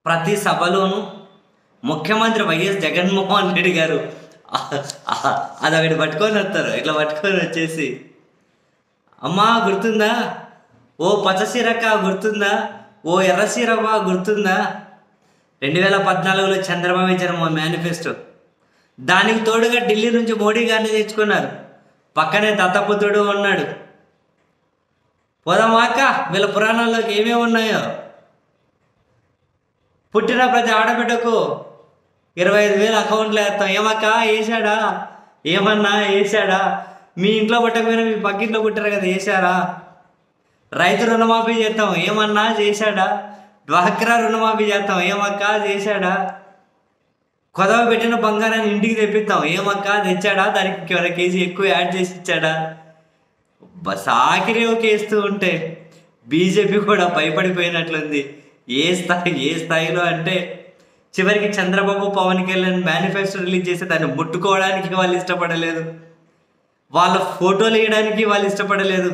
ప్రతి సభలోనూ ముఖ్యమంత్రి వైఎస్ జగన్మోహన్ రెడ్డి గారు అదొకటి పట్టుకొని వస్తారు. ఇట్లా పట్టుకొని వచ్చేసి, అమ్మా గుర్తుందా, ఓ పచ్చసీరక్క గుర్తుందా, ఓ ఎర్రసీరవ్వ గుర్తుందా, 2014లో చంద్రబాబు ఇచ్చిన మేనిఫెస్టో. దానికి తోడుగా ఢిల్లీ నుంచి మోడీ గారిని తెచ్చుకున్నారు. పక్కనే దత్తపుత్రుడు ఉన్నాడు. పోదామాక వీళ్ళ పురాణాల్లోకి ఏమేమి ఉన్నాయో. పుట్టిన ప్రతి ఆడబిడ్డకు 25,000 అకౌంట్లో వేస్తాం. ఏమక్క వేసాడా, ఏమన్నా వేసాడా, మీ ఇంట్లో పుట్టకపోయినా మీ పక్కింట్లో పుట్టారు కదా వేసారా. రైతు రుణమాఫీ చేస్తాం, ఏమన్నా చేశాడా. డ్వాక్రా రుణమాఫీ చేస్తాం, ఏమక్క చేశాడా. కొదవ పెట్టిన బంగారాన్ని ఇంటికి తెప్పిస్తాం, ఏమక్క తెచ్చాడా, దానికి 1 కేజీ ఎక్కువ యాడ్ చేసి ఇచ్చాడా. సాకిరి వేస్తూ ఉంటే బీజేపీ కూడా భయపడిపోయినట్లుంది. ఏ స్థాయిలో అంటే చివరికి చంద్రబాబు పవన్ కళ్యాణ్ మేనిఫెస్టో రిలీజ్ చేసి దాన్ని ముట్టుకోవడానికి వాళ్ళు ఇష్టపడలేదు, వాళ్ళ ఫోటోలు వేయడానికి వాళ్ళు ఇష్టపడలేదు.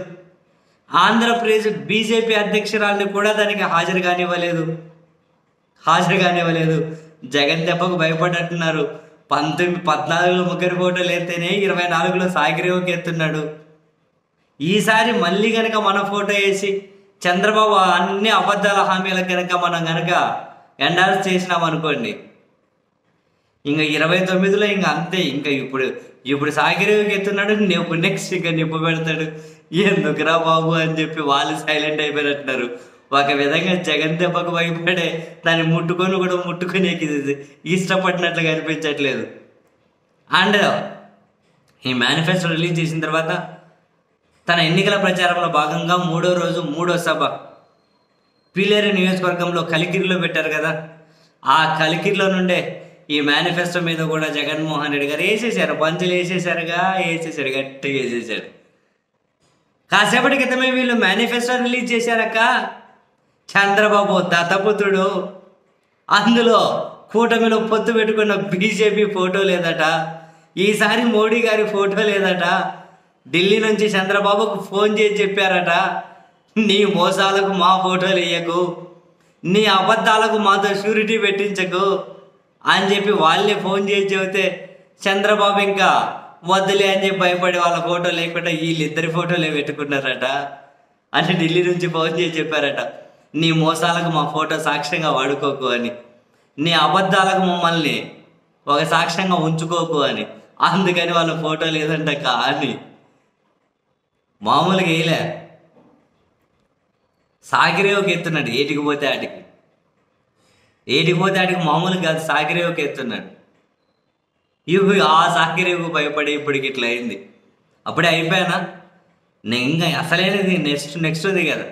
ఆంధ్రప్రదేశ్ బీజేపీ అధ్యక్షురాలని కూడా దానికి హాజరు కానివ్వలేదు. జగన్ దెబ్బకు భయపడ్డట్టున్నారు. 14లో ముగ్గురు ఫోటోలు ఎత్తేనే 24లో సాగిరేవుకి ఎత్తున్నాడు. ఈసారి మళ్ళీ కనుక మన ఫోటో వేసి చంద్రబాబు అన్ని అబద్ధాల హామీలకు కనుక మనం కనుక ఎండార్స్ చేసినామనుకోండి, ఇంకా 29లో ఇంకా అంతే. ఇంకా ఇప్పుడు సాగిరేవుకి ఎత్తున్నాడు, నెక్స్ట్ ఇంకా నిప్పు పెడతాడు. ఎందుకురా బాబు అని చెప్పి వాళ్ళు సైలెంట్ అయిపోయినట్టున్నారు. ఒక విధంగా జగన్ దెబ్బకు భయపడే దాన్ని ముట్టుకునే ఇష్టపడినట్లుగా అనిపించట్లేదు. అండ్ ఈ మేనిఫెస్టో రిలీజ్ చేసిన తర్వాత తన ఎన్నికల ప్రచారంలో భాగంగా 3వ రోజు 3వ సభ పీలేరు నియోజకవర్గంలో కలికిరిలో పెట్టారు కదా. ఆ కలికిరిలో నుండే ఈ మేనిఫెస్టో మీద కూడా జగన్మోహన్ రెడ్డి గారు వేసేసారు. పంచులు వేసేసాడు, గట్టిగా వేసేసాడు. కాసేపటి క్రితమే వీళ్ళు మేనిఫెస్టో రిలీజ్ చేశారక్క. చంద్రబాబు దత్తపుత్రుడు, అందులో కూటమిలో పొత్తు పెట్టుకున్న బీజేపీ ఫోటో లేదట, ఈసారి మోడీ గారి ఫోటో లేదట. ఢిల్లీ నుంచి చంద్రబాబుకు ఫోన్ చేసి చెప్పారట, నీ మోసాలకు మా ఫోటోలు వేయకు, నీ అబద్ధాలకు మాతో షూరిటీ పెట్టించకు అని చెప్పి వాళ్ళే ఫోన్ చేసి చెబితే చంద్రబాబు ఇంకా వద్దులే అని చెప్పి భయపడి వాళ్ళ ఫోటో లేకుండా వీళ్ళిద్దరి ఫోటోలే పెట్టుకున్నారట. అని ఢిల్లీ నుంచి ఫోన్ చేసి చెప్పారట, నీ మోసాలకు మా ఫోటో సాక్ష్యంగా వాడుకోకు అని, నీ అబద్ధాలకు మమ్మల్ని ఒక సాక్ష్యంగా ఉంచుకోకు అని. అందుకని వాళ్ళ ఫోటో లేదంట. కానీ మామూలుగా వేయలే, సాగిరేవుకి ఎత్తున్నాడు. ఏటికి పోతే ఆడికి మామూలుగా కాదు, సాగిరేవుకి ఎత్తున్నాడు. ఆ సాగిరేవుకు భయపడి ఇప్పటికి ఇట్లా అయింది. అప్పుడే అయిపోయానా, నేను ఇంకా అసలేనిది నెక్స్ట్ ఉంది కదా,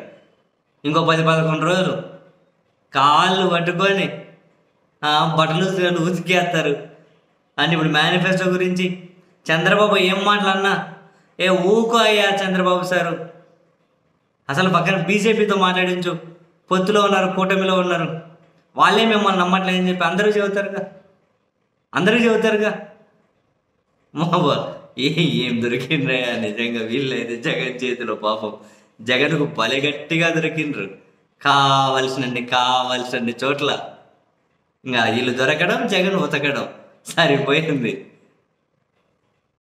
ఇంకో 10-11 రోజులు కాళ్ళు పట్టుకొని బట్టలు ఉతికేస్తారు అని. ఇప్పుడు మేనిఫెస్టో గురించి చంద్రబాబు ఏం మాటలన్నా, ఊకో అయ్యా చంద్రబాబు సారు, అసలు పక్కన బీజేపీతో మాట్లాడించు, పొత్తులో ఉన్నారు, కూటమిలో ఉన్నారు, వాళ్ళే మిమ్మల్ని నమ్మట్లేదని చెప్పి అందరూ చెబుతారుగా. మాబా ఏం దొరికిండ్రయ్యా నిజంగా వీళ్ళైతే జగన్ చేతిలో. పాపం జగన్కు బలి గట్టిగా దొరికిండ్రు. కావలసినన్ని చోట్ల ఇంకా వీళ్ళు దొరకడం, జగన్ ఉతకడం సరిపోయింది.